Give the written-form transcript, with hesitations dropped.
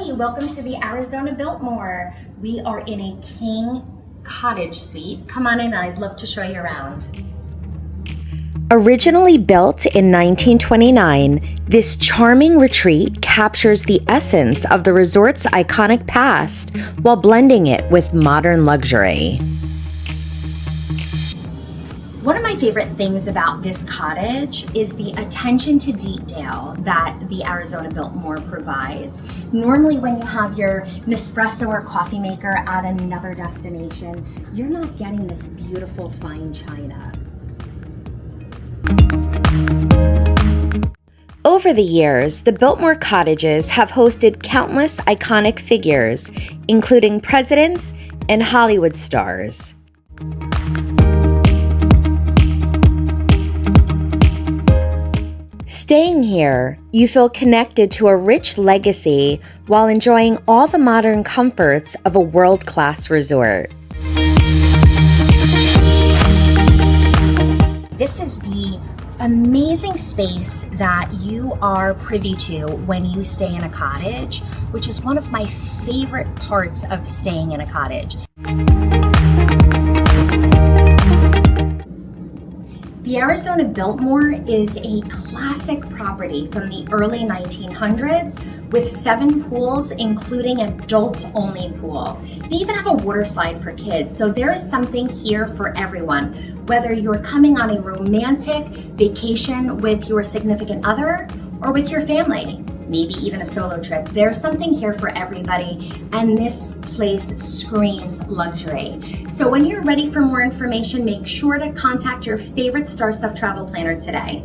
Hi, welcome to the Arizona Biltmore. We are in a king cottage suite. Come on in, I'd love to show you around. Originally built in 1929, this charming retreat captures the essence of the resort's iconic past while blending it with modern luxury. One of my favorite things about this cottage is the attention to detail that the Arizona Biltmore provides. Normally when you have your Nespresso or coffee maker at another destination, you're not getting this beautiful fine china. Over the years, the Biltmore cottages have hosted countless iconic figures, including presidents and Hollywood stars. Staying here, you feel connected to a rich legacy while enjoying all the modern comforts of a world-class resort. This is the amazing space that you are privy to when you stay in a cottage, which is one of my favorite parts of staying in a cottage. The Arizona Biltmore is a classic property from the early 1900s with 7 pools, including an adults-only pool. They even have a water slide for kids, so there is something here for everyone. Whether you're coming on a romantic vacation with your significant other or with your family, maybe even a solo trip, there's something here for everybody, and this place screams luxury. So when you're ready for more information, make sure to contact your favorite Star Stuff travel planner today.